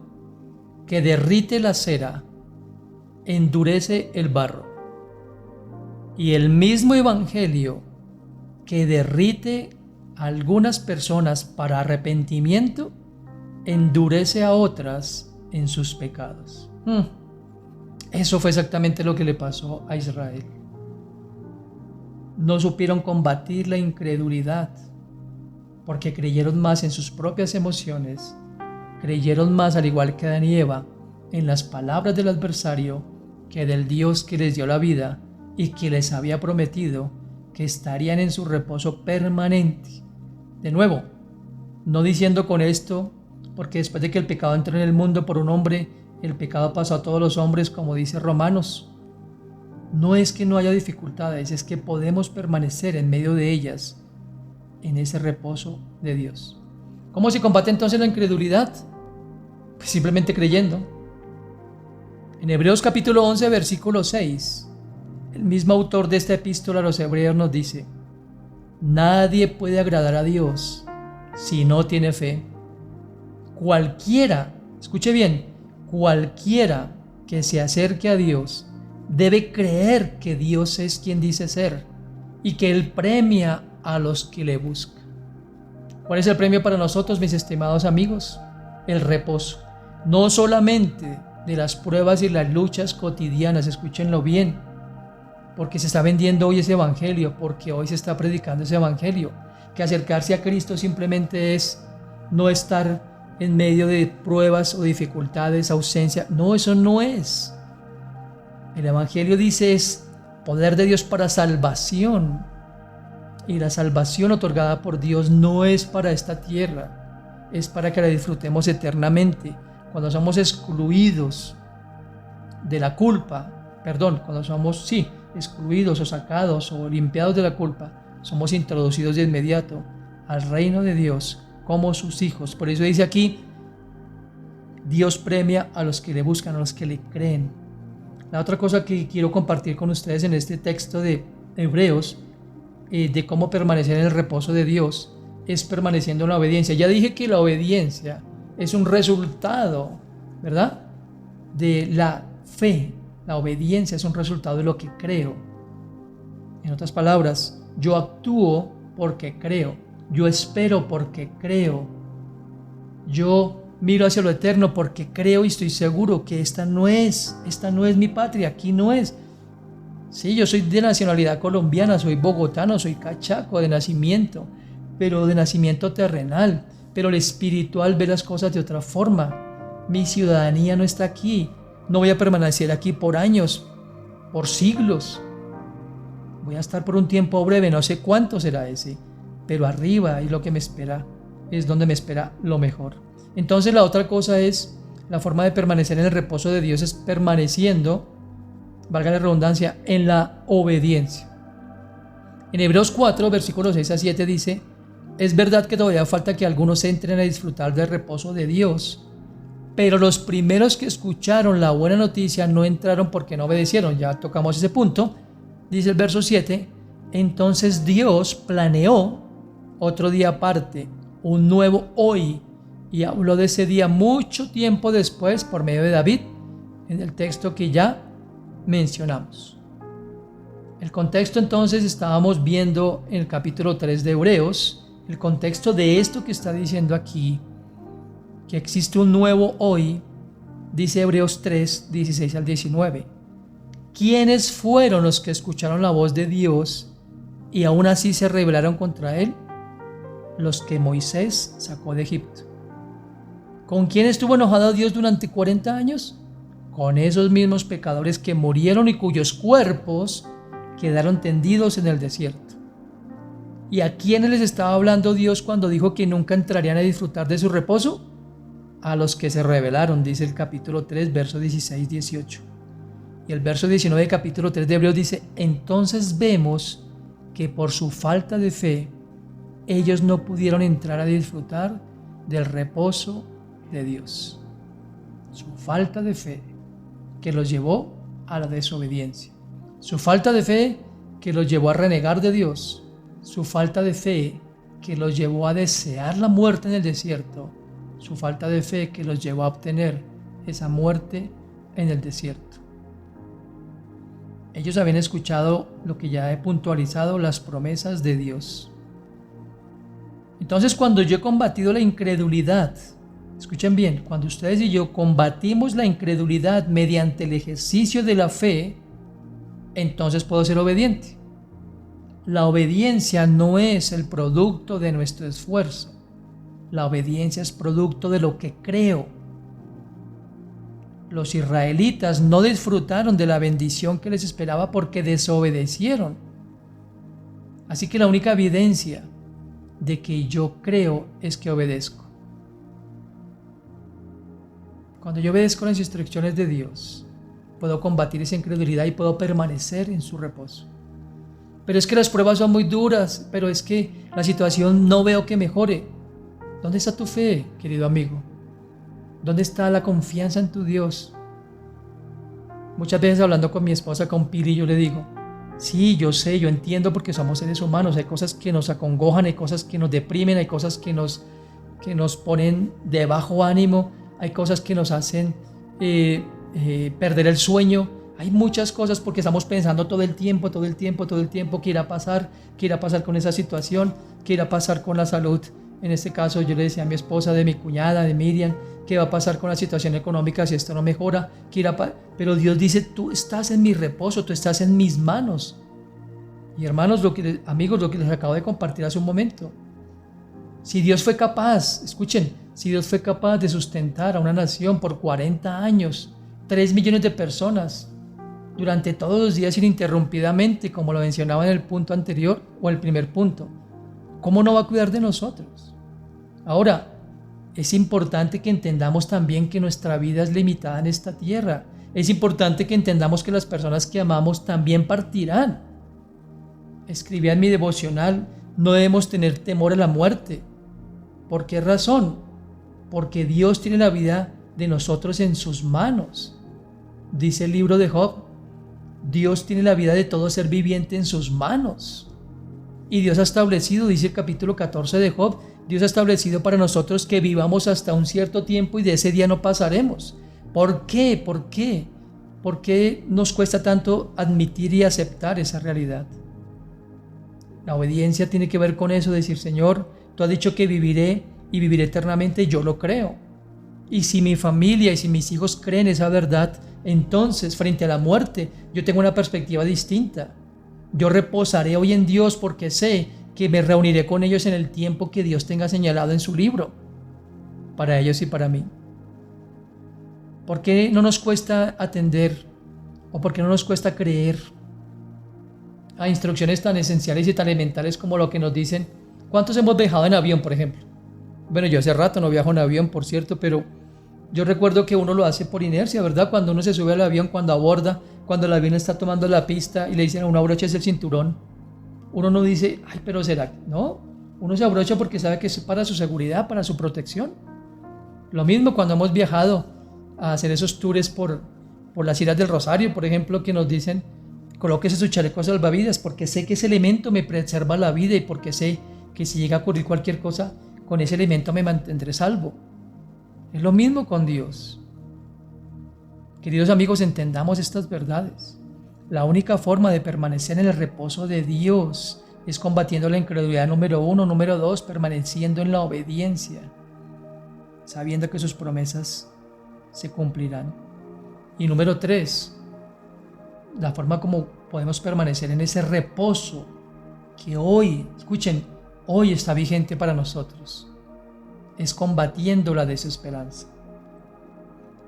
que derrite la cera endurece el barro, y el mismo evangelio que derrite a algunas personas para arrepentimiento endurece a otras en sus pecados. Eso fue exactamente lo que le pasó a Israel. No supieron combatir la incredulidad porque creyeron más en sus propias emociones, creyeron más, al igual que Adán y Eva, en las palabras del adversario que del Dios que les dio la vida y que les había prometido que estarían en su reposo permanente. De nuevo, no diciendo con esto, porque después de que el pecado entró en el mundo por un hombre, el pecado pasó a todos los hombres, como dice Romanos. No es que no haya dificultades, es que podemos permanecer en medio de ellas, en ese reposo de Dios. ¿Cómo se combate entonces la incredulidad? Pues simplemente creyendo. En Hebreos capítulo 11, versículo 6, el mismo autor de esta epístola a los hebreos nos dice, nadie puede agradar a Dios si no tiene fe. Cualquiera, escuche bien, cualquiera que se acerque a Dios debe creer que Dios es quien dice ser y que Él premia a los que le buscan. ¿Cuál es el premio para nosotros, mis estimados amigos? El reposo. No solamente de las pruebas y las luchas cotidianas, escúchenlo bien, porque se está vendiendo hoy ese evangelio, porque hoy se está predicando ese evangelio, que acercarse a Cristo simplemente es no estar en medio de pruebas o dificultades, ausencia. No, eso no es. El evangelio dice es poder de Dios para salvación. Y la salvación otorgada por Dios no es para esta tierra, es para que la disfrutemos eternamente. Cuando somos excluidos de la culpa, cuando somos, excluidos o sacados o limpiados de la culpa, somos introducidos de inmediato al reino de Dios como sus hijos. Por eso dice aquí, Dios premia a los que le buscan, a los que le creen. La otra cosa que quiero compartir con ustedes en este texto de Hebreos, de cómo permanecer en el reposo de Dios, es permaneciendo en la obediencia. Ya dije que la obediencia es un resultado, ¿verdad?, de la fe. La obediencia es un resultado de lo que creo. En otras palabras, yo actúo porque creo. Yo espero porque creo. Yo miro hacia lo eterno porque creo y estoy seguro que esta no es mi patria, aquí no es. Sí, yo soy de nacionalidad colombiana, soy bogotano, soy cachaco de nacimiento, pero de nacimiento terrenal. Pero el espiritual ve las cosas de otra forma. Mi ciudadanía no está aquí. No voy a permanecer aquí por años, por siglos. Voy a estar por un tiempo breve, no sé cuánto será ese, pero arriba y lo que me espera es donde me espera lo mejor. Entonces la otra cosa es, la forma de permanecer en el reposo de Dios es permaneciendo, valga la redundancia, en la obediencia. En Hebreos 4, versículos 6 a 7 dice: es verdad que todavía falta que algunos entren a disfrutar del reposo de Dios, pero los primeros que escucharon la buena noticia no entraron porque no obedecieron. Ya tocamos ese punto. Dice el verso 7, entonces Dios planeó otro día aparte, un nuevo hoy, y habló de ese día mucho tiempo después por medio de David, en el texto que ya mencionamos. El contexto entonces estábamos viendo en el capítulo 3 de Hebreos, el contexto de esto que está diciendo aquí, que existe un nuevo hoy, dice Hebreos 3, 16 al 19. ¿Quiénes fueron los que escucharon la voz de Dios y aún así se rebelaron contra él? Los que Moisés sacó de Egipto. ¿Con quién estuvo enojado Dios durante 40 años? Con esos mismos pecadores que murieron y cuyos cuerpos quedaron tendidos en el desierto. ¿Y a quiénes les estaba hablando Dios cuando dijo que nunca entrarían a disfrutar de su reposo? A los que se rebelaron, dice el capítulo 3, verso 16-18. Y el verso 19 del capítulo 3 de Hebreos dice: entonces vemos que por su falta de fe, ellos no pudieron entrar a disfrutar del reposo de Dios. Su falta de fe que los llevó a la desobediencia. Su falta de fe que los llevó a renegar de Dios. Su falta de fe que los llevó a desear la muerte en el desierto. Su falta de fe que los llevó a obtener esa muerte en el desierto. Ellos habían escuchado lo que ya he puntualizado, las promesas de Dios. Entonces, cuando yo he combatido la incredulidad, escuchen bien, cuando ustedes y yo combatimos la incredulidad mediante el ejercicio de la fe, entonces puedo ser obediente. La obediencia no es el producto de nuestro esfuerzo. La obediencia es producto de lo que creo. Los israelitas no disfrutaron de la bendición que les esperaba porque desobedecieron. Así que la única evidencia de que yo creo es que obedezco. Cuando yo obedezco las instrucciones de Dios, puedo combatir esa incredulidad y puedo permanecer en su reposo. Pero es que las pruebas son muy duras, pero es que la situación no veo que mejore. ¿Dónde está tu fe, querido amigo? ¿Dónde está la confianza en tu Dios? Muchas veces hablando con mi esposa, con Pili, yo le digo: sí, yo sé, yo entiendo porque somos seres humanos. Hay cosas que nos acongojan, hay cosas que nos deprimen, hay cosas que nos ponen de bajo ánimo, hay cosas que nos hacen perder el sueño. Hay muchas cosas porque estamos pensando todo el tiempo qué irá a pasar con esa situación, qué irá a pasar con la salud. En este caso yo le decía a mi esposa, de mi cuñada, de Miriam, qué va a pasar con la situación económica si esto no mejora, pero Dios dice: tú estás en mi reposo, tú estás en mis manos. Y hermanos, amigos, lo que les acabo de compartir hace un momento, si Dios fue capaz, escuchen, si Dios fue capaz de sustentar a una nación por 40 años, 3 millones de personas, durante todos los días ininterrumpidamente, como lo mencionaba en el punto anterior o el primer punto, ¿cómo no va a cuidar de nosotros? Ahora, es importante que entendamos también que nuestra vida es limitada en esta tierra. Es importante que entendamos que las personas que amamos también partirán. Escribí en mi devocional: no debemos tener temor a la muerte. ¿Por qué razón? Porque Dios tiene la vida de nosotros en sus manos. Dice el libro de Job: Dios tiene la vida de todo ser viviente en sus manos. Y Dios ha establecido, dice el capítulo 14 de Job, Dios ha establecido para nosotros que vivamos hasta un cierto tiempo y de ese día no pasaremos. ¿Por qué? ¿Por qué? ¿Por qué nos cuesta tanto admitir y aceptar esa realidad? La obediencia tiene que ver con eso, decir, Señor, tú has dicho que viviré y viviré eternamente, yo lo creo. Y si mi familia y si mis hijos creen esa verdad, entonces frente a la muerte yo tengo una perspectiva distinta. Yo reposaré hoy en Dios porque sé que me reuniré con ellos en el tiempo que Dios tenga señalado en su libro, para ellos y para mí. ¿Por qué no nos cuesta atender o por qué no nos cuesta creer a instrucciones tan esenciales y tan elementales como lo que nos dicen? ¿Cuántos hemos viajado en avión, por ejemplo? Bueno, yo hace rato no viajo en avión, por cierto, pero yo recuerdo que uno lo hace por inercia, ¿verdad? Cuando uno se sube al avión, cuando aborda, cuando el avión está tomando la pista y le dicen a uno abróchese el cinturón, uno no dice, ay, pero será, no, uno se abrocha porque sabe que es para su seguridad, para su protección. Lo mismo cuando hemos viajado a hacer esos tours por las Islas del Rosario, por ejemplo, que nos dicen, colóquese su chaleco salvavidas porque sé que ese elemento me preserva la vida y porque sé que si llega a ocurrir cualquier cosa, con ese elemento me mantendré salvo. Es lo mismo con Dios. Queridos amigos, entendamos estas verdades. La única forma de permanecer en el reposo de Dios es combatiendo la incredulidad número 1, número 2, permaneciendo en la obediencia, sabiendo que sus promesas se cumplirán. Y número 3, la forma como podemos permanecer en ese reposo que hoy, escuchen, hoy está vigente para nosotros, es combatiendo la desesperanza.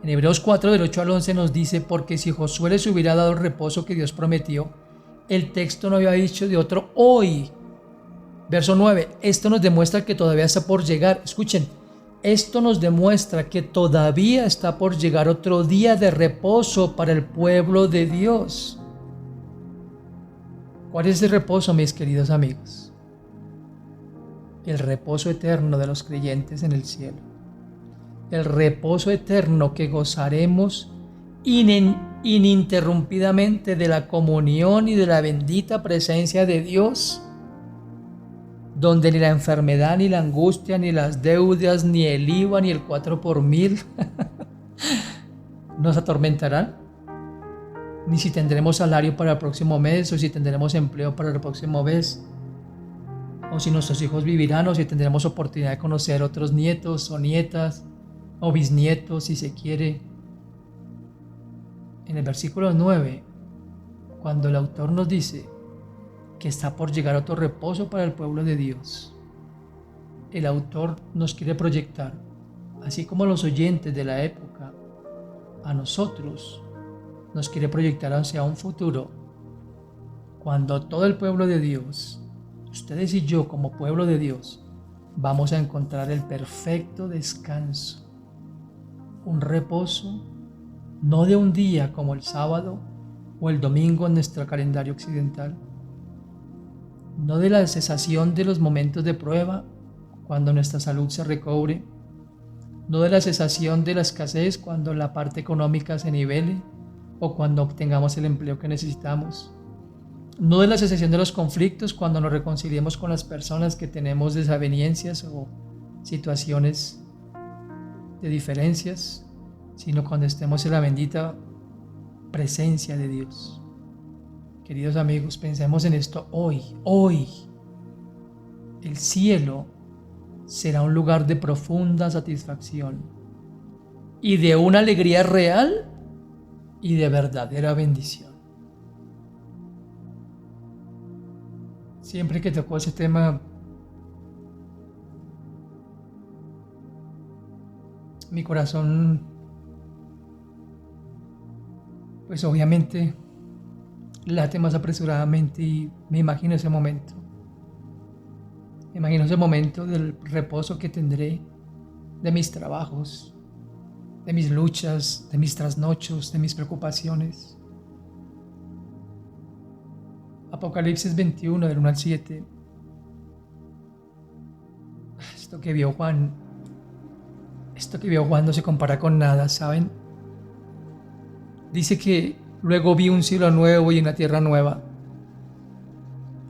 En Hebreos 4, del 8 al 11 nos dice, porque si Josué les hubiera dado el reposo que Dios prometió, el texto no había dicho de otro hoy. Verso 9, esto nos demuestra que todavía está por llegar. Escuchen, esto nos demuestra que todavía está por llegar otro día de reposo para el pueblo de Dios. ¿Cuál es el reposo, mis queridos amigos? El reposo eterno de los creyentes en el cielo. El reposo eterno que gozaremos ininterrumpidamente de la comunión y de la bendita presencia de Dios, donde ni la enfermedad, ni la angustia, ni las deudas, ni el IVA, ni el 4 por mil nos atormentarán, ni si tendremos salario para el próximo mes o si tendremos empleo para el próximo mes, o si nuestros hijos vivirán o si tendremos oportunidad de conocer otros nietos o nietas o bisnietos si se quiere. En el versículo 9, cuando el autor nos dice que está por llegar otro reposo para el pueblo de Dios, el autor nos quiere proyectar, así como los oyentes de la época, a nosotros nos quiere proyectar hacia un futuro cuando todo el pueblo de Dios, ustedes y yo como pueblo de Dios, vamos a encontrar el perfecto descanso, un reposo no de un día como el sábado o el domingo en nuestro calendario occidental, no de la cesación de los momentos de prueba cuando nuestra salud se recobre, no de la cesación de la escasez cuando la parte económica se nivele o cuando obtengamos el empleo que necesitamos, no de la cesación de los conflictos cuando nos reconciliemos con las personas que tenemos desavenencias o situaciones de diferencias, sino cuando estemos en la bendita presencia de Dios. Queridos amigos, pensemos en esto hoy. El cielo será un lugar de profunda satisfacción y de una alegría real y de verdadera bendición. Siempre que tocó ese tema, mi corazón, pues obviamente late más apresuradamente y me imagino ese momento. Me imagino ese momento del reposo que tendré de mis trabajos, de mis luchas, de mis trasnochos, de mis preocupaciones. Apocalipsis 21, del 1 al 7. Esto que vio Juan no se compara con nada, ¿saben? Dice que luego vi un cielo nuevo y una tierra nueva,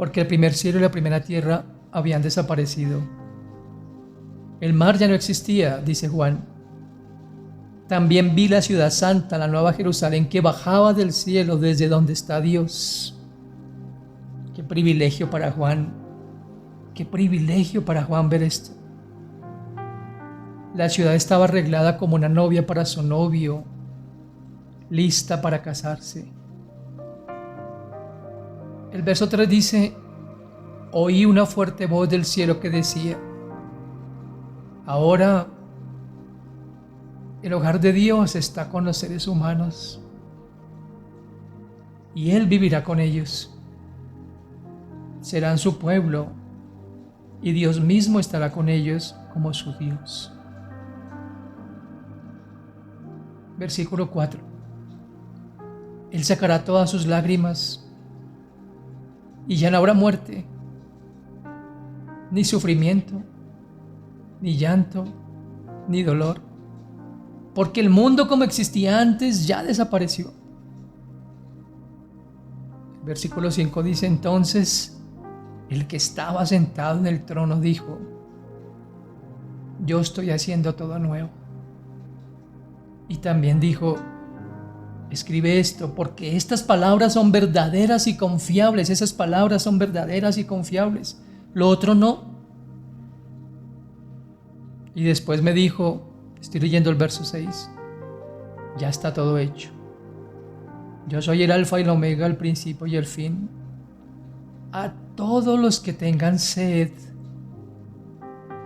porque el primer cielo y la primera tierra habían desaparecido. El mar ya no existía, dice Juan. También vi la ciudad santa, la nueva Jerusalén, que bajaba del cielo desde donde está Dios. Qué privilegio para Juan, qué privilegio para Juan ver esto. La ciudad estaba arreglada como una novia para su novio, lista para casarse. El verso 3 dice: oí una fuerte voz del cielo que decía: ahora el hogar de Dios está con los seres humanos y Él vivirá con ellos. Serán su pueblo y Dios mismo estará con ellos como su Dios. Versículo 4. Él sacará todas sus lágrimas y ya no habrá muerte, ni sufrimiento, ni llanto, ni dolor, porque el mundo como existía antes ya desapareció. Versículo 5 dice: entonces el que estaba sentado en el trono dijo: yo estoy haciendo todo nuevo. Y también dijo: escribe esto, porque estas palabras son verdaderas y confiables. Esas palabras son verdaderas y confiables. Lo otro no. Y después me dijo, estoy leyendo el verso 6, ya está todo hecho. Yo soy el alfa y el omega, el principio y el fin. A todos los que tengan sed,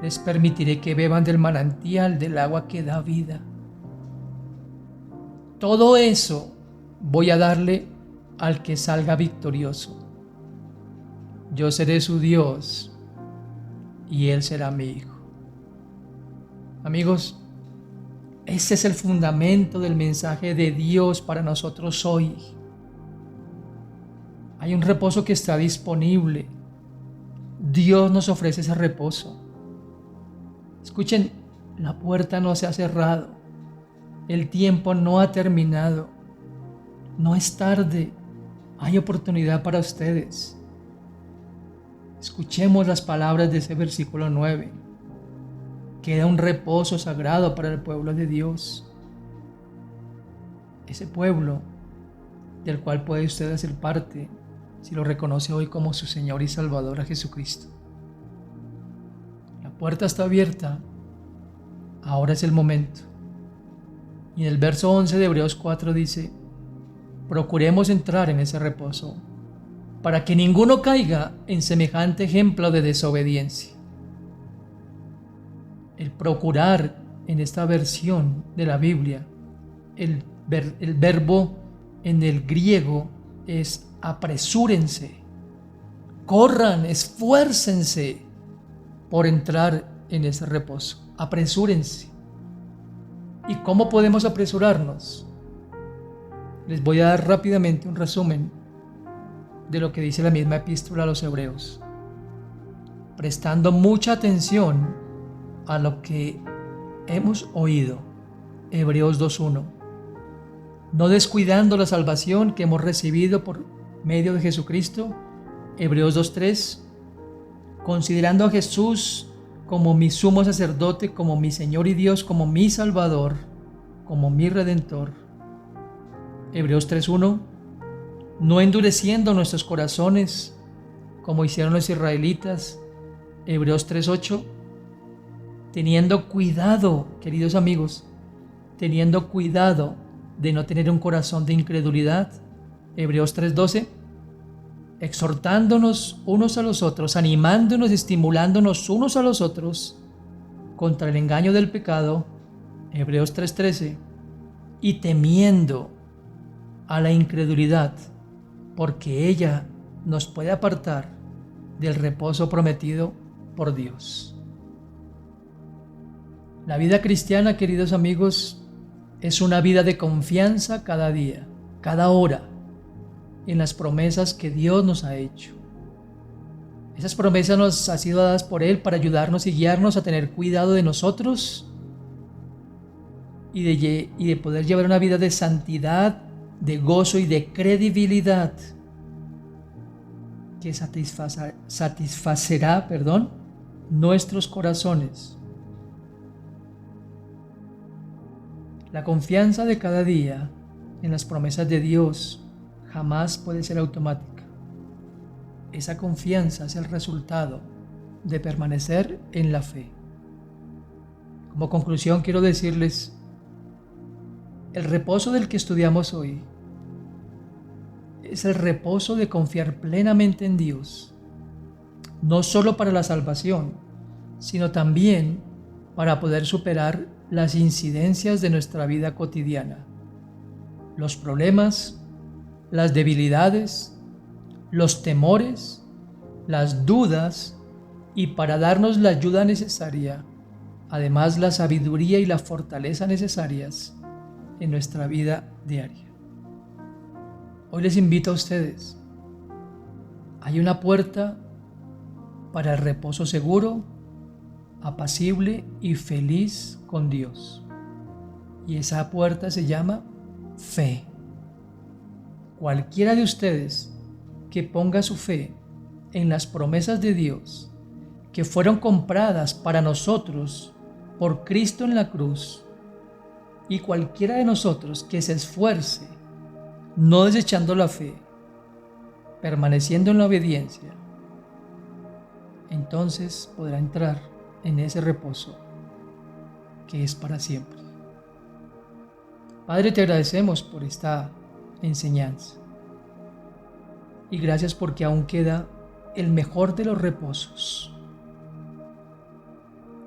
les permitiré que beban del manantial del agua que da vida. Todo eso voy a darle al que salga victorioso. Yo seré su Dios y él será mi hijo. Amigos, ese es el fundamento del mensaje de Dios para nosotros hoy. Hay un reposo que está disponible. Dios nos ofrece ese reposo. Escuchen, la puerta no se ha cerrado. El tiempo no ha terminado. No es tarde. Hay oportunidad para ustedes. Escuchemos las palabras de ese versículo 9. Queda un reposo sagrado para el pueblo de Dios. Ese pueblo del cual puede usted ser parte si lo reconoce hoy como su Señor y Salvador a Jesucristo. La puerta está abierta. Ahora es el momento. Y en el verso 11 de Hebreos 4 dice: procuremos entrar en ese reposo, para que ninguno caiga en semejante ejemplo de desobediencia. El procurar en esta versión de la Biblia, el verbo en el griego es apresúrense, corran, esfuércense por entrar en ese reposo. Apresúrense. ¿Y cómo podemos apresurarnos? Les voy a dar rápidamente un resumen de lo que dice la misma epístola a los Hebreos, prestando mucha atención a lo que hemos oído. Hebreos 2:1. No descuidando la salvación que hemos recibido por medio de Jesucristo. Hebreos 2:3. Considerando a Jesús como mi sumo sacerdote, como mi Señor y Dios, como mi Salvador, como mi Redentor. Hebreos 3:1. No endureciendo nuestros corazones como hicieron los israelitas. Hebreos 3:8. Teniendo cuidado, queridos amigos, teniendo cuidado de no tener un corazón de incredulidad. Hebreos 3:12. Exhortándonos unos a los otros, animándonos y estimulándonos unos a los otros contra el engaño del pecado. Hebreos 3:13. Y temiendo a la incredulidad, porque ella nos puede apartar del reposo prometido por Dios. La vida cristiana, queridos amigos, es una vida de confianza cada día, cada hora, en las promesas que Dios nos ha hecho. Esas promesas nos han sido dadas por Él para ayudarnos y guiarnos a tener cuidado de nosotros y de poder llevar una vida de santidad, de gozo y de credibilidad. que satisfacerá, nuestros corazones. La confianza de cada día en las promesas de Dios jamás puede ser automática. Esa confianza es el resultado de permanecer en la fe. Como conclusión quiero decirles, el reposo del que estudiamos hoy es el reposo de confiar plenamente en Dios, no solo para la salvación, sino también para poder superar las incidencias de nuestra vida cotidiana, los problemas, las debilidades, los temores, las dudas, y para darnos la ayuda necesaria, además la sabiduría y la fortaleza necesarias en nuestra vida diaria. Hoy les invito a ustedes. Hay una puerta para el reposo seguro, apacible y feliz con Dios. Y esa puerta se llama fe. Cualquiera de ustedes que ponga su fe en las promesas de Dios, que fueron compradas para nosotros por Cristo en la cruz, y cualquiera de nosotros que se esfuerce, no desechando la fe, permaneciendo en la obediencia, entonces podrá entrar en ese reposo que es para siempre. Padre, te agradecemos por esta enseñanza y gracias porque aún queda el mejor de los reposos.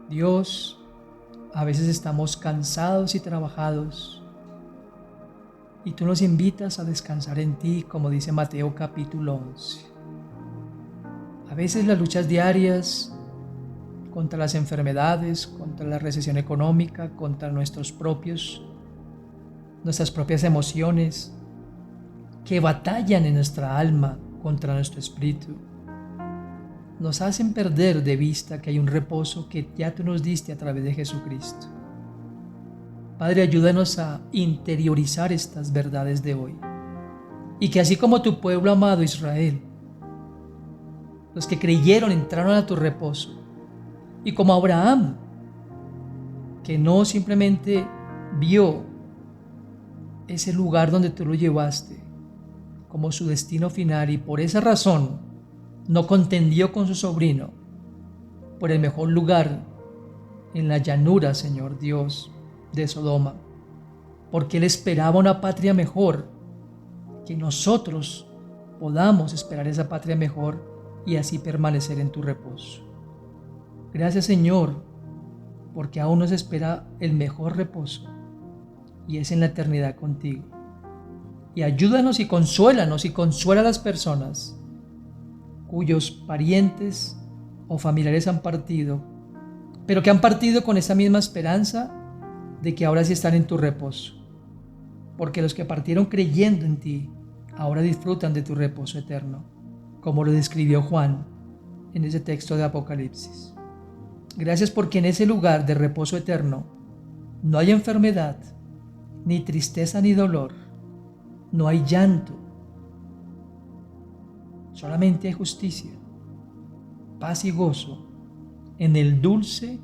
Dios, a veces estamos cansados y trabajados y tú nos invitas a descansar en ti, como dice Mateo capítulo 11. A veces las luchas diarias contra las enfermedades, contra la recesión económica, contra nuestras propias emociones que batallan en nuestra alma contra nuestro espíritu, nos hacen perder de vista que hay un reposo que ya tú nos diste a través de Jesucristo. Padre, ayúdanos a interiorizar estas verdades de hoy. Y que así como tu pueblo amado Israel, los que creyeron entraron a tu reposo. Y como Abraham, que no simplemente vio ese lugar donde tú lo llevaste como su destino final y por esa razón no contendió con su sobrino por el mejor lugar en la llanura, Señor Dios, de Sodoma, porque él esperaba una patria mejor, que nosotros podamos esperar esa patria mejor y así permanecer en tu reposo. Gracias, Señor, porque aún nos espera el mejor reposo y es en la eternidad contigo. Y ayúdanos y consuela a las personas cuyos parientes o familiares han partido, pero que han partido con esa misma esperanza de que ahora sí están en tu reposo, porque los que partieron creyendo en ti ahora disfrutan de tu reposo eterno, como lo describió Juan en ese texto de Apocalipsis. Gracias porque en ese lugar de reposo eterno no hay enfermedad, ni tristeza ni dolor, no hay llanto, solamente hay justicia, paz y gozo en el dulce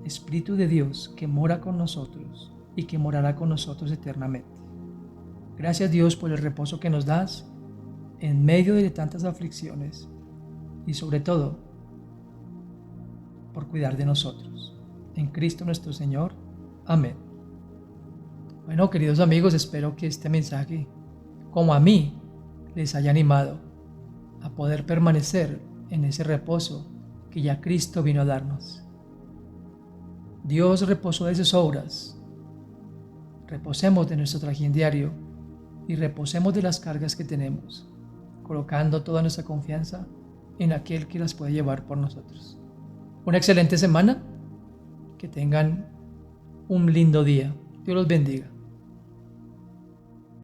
Espíritu de Dios que mora con nosotros y que morará con nosotros eternamente. Gracias, Dios, por el reposo que nos das en medio de tantas aflicciones y sobre todo por cuidar de nosotros. En Cristo nuestro Señor. Amén. Bueno, queridos amigos, espero que este mensaje, como a mí, les haya animado a poder permanecer en ese reposo que ya Cristo vino a darnos. Dios reposó de sus obras. Reposemos de nuestro trajín diario y reposemos de las cargas que tenemos, colocando toda nuestra confianza en aquel que las puede llevar por nosotros. Una excelente semana, que tengan un lindo día. Dios los bendiga.